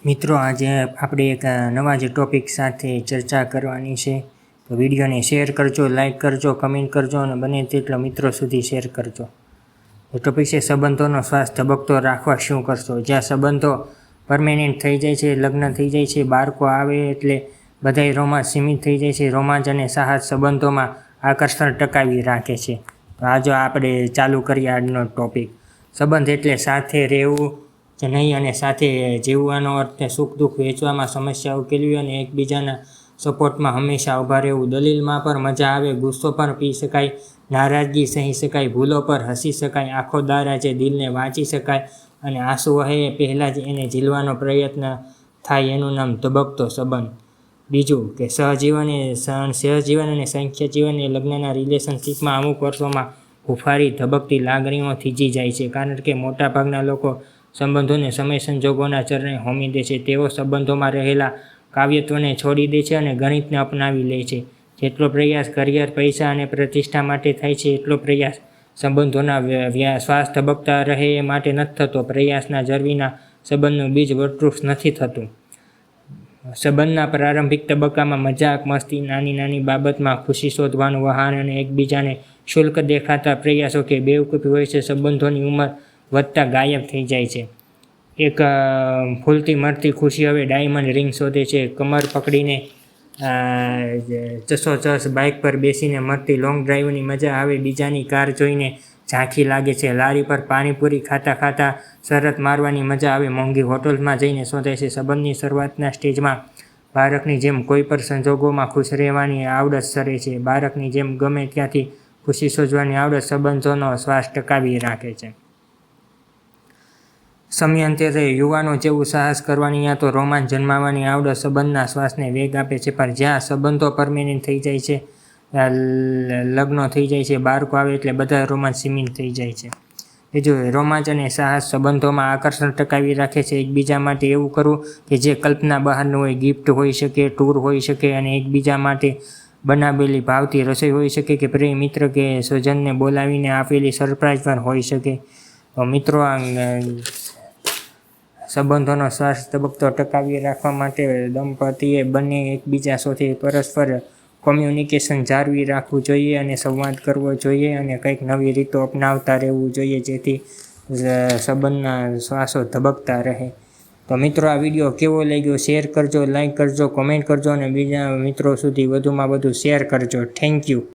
મિત્રો, આજે આપણે એક નવા જ ટોપિક સાથે ચર્ચા કરવાની છે. તો વિડીયોને શેર કરજો, લાઇક કરજો, કમેન્ટ કરજો અને બને તેટલા મિત્રો સુધી શેર કરજો. ટોપિક છે સંબંધોનો શ્વાસ ધબકતો રાખવા શું કરશો? જ્યાં સંબંધો પરમેનન્ટ થઈ જાય છે, લગ્ન થઈ જાય છે, બાળકો આવે એટલે બધાય રોમાંચ સીમિત થઈ જાય છે. રોમાંચ અને સાહસ સંબંધોમાં આકર્ષણ ટકાવી રાખે છે. તો આજે આપણે ચાલુ કરીએ આજનો ટોપિક. સંબંધ એટલે સાથે રહેવું જ નહીં અને સાથે જીવવાનો અર્થ સુખ દુઃખ વેચવામાં, સમસ્યા ઉકેલવી અને એકબીજાના સપોર્ટમાં હંમેશા ઊભા રહેવું. દલીલમાં પર મજા આવે, ગુસ્સો પર પી શકાય, નારાજગી સહી શકાય, ભૂલો પર હસી શકાય, આંખો દારાજે દિલને વાંચી શકાય અને આંસુ વહે પહેલાં જ એને ઝીલવાનો પ્રયત્ન થાય, એનું નામ ધબકતો સંબંધ. બીજું કે સહજીવન અને સંખ્ય જીવન એ લગ્નના રિલેશનશિપમાં અમુક વર્ષોમાં હુંફાળી ધબકતી લાગણીઓ થીજી જાય છે, કારણ કે મોટાભાગના લોકો સંબંધોને સમય સંજોગોના ચરણે હોમી દે છે. તેઓ સંબંધોમાં રહેલા કાવ્યત્વને છોડી દે છે અને ગણિતને અપનાવી લે છે. જેટલો પ્રયાસ કરિયર, પૈસા અને પ્રતિષ્ઠા માટે થાય છે, એટલો પ્રયાસ સંબંધોના શ્વાસ ધબકતા રહે એ માટે નથી થતો. પ્રયાસના જળ વિના સંબંધનું બીજ વટવૃક્ષ નથી થતું. સંબંધના પ્રારંભિક તબક્કામાં મજાક, મસ્તી, નાની નાની બાબતમાં ખુશી શોધવાનું વહાણ અને એકબીજાને શુલ્ક દેખાતા પ્રયાસો કે બેવકૂફી હોય છે, સંબંધોની ઉંમર વધતા ગાયબ થઈ જાય છે. એક ફૂલતી મળતી ખુશી હવે ડાયમંડ રિંગ શોધે છે. કમર પકડીને ચસોચસ બાઇક પર બેસીને મળતી લોંગ ડ્રાઈવની મજા હવે બીજાની કાર જોઈને ઝાંખી લાગે છે. લારી પર પાણીપુરી ખાતા ખાતા શરત મારવાની મજા હવે મોંઘી હોટલમાં જઈને શોધાય છે. સંબંધની શરૂઆતના સ્ટેજમાં બાળકની જેમ કોઈ પણ સંજોગોમાં ખુશ રહેવાની આવડત સરે છે. બાળકની જેમ ગમે ત્યાંથી ખુશી શોધવાની આવડત સંબંધોનો શ્વાસ ટકાવી રાખે છે. સમયાંતરે યુવાનો જેવું સાહસ કરવાની યા તો રોમાંચ જન્માવવાની આવડત સંબંધના શ્વાસને વેગ આપે છે. પણ જ્યાં સંબંધો પરમેનન્ટ થઈ જાય છે, લગ્નો થઈ જાય છે, બાળકો આવે એટલે બધા રોમાંચ સીમિત થઈ જાય છે. બીજું, રોમાંચ અને સાહસ સંબંધોમાં આકર્ષણ ટકાવી રાખે છે. એકબીજા માટે એવું કરવું કે જે કલ્પના બહારનું હોય, ગિફ્ટ હોઈ શકે, ટૂર હોઈ શકે અને એકબીજા માટે બનાવેલી ભાવતી રસોઈ હોઈ શકે કે પ્રિય મિત્ર કે સ્વજનને બોલાવીને આપેલી સરપ્રાઈઝ પણ હોઈ શકે. તો મિત્રો, સંબંધોનો શ્વાસ ધબકતો ટકાવી રાખવા માટે દંપતીએ બંને એકબીજા સાથે પરસ્પર કોમ્યુનિકેશન જાળવી રાખવું જોઈએ અને સંવાદ કરવો જોઈએ અને કંઈક નવી રીતો અપનાવતા રહેવું જોઈએ, જેથી સંબંધના શ્વાસો ધબકતા રહે. તો મિત્રો, આ વિડીયો કેવો લાગ્યો શેર કરજો, લાઇક કરજો, કોમેન્ટ કરજો અને બીજા મિત્રો સુધી વધુમાં વધુ શેર કરજો. Thank you.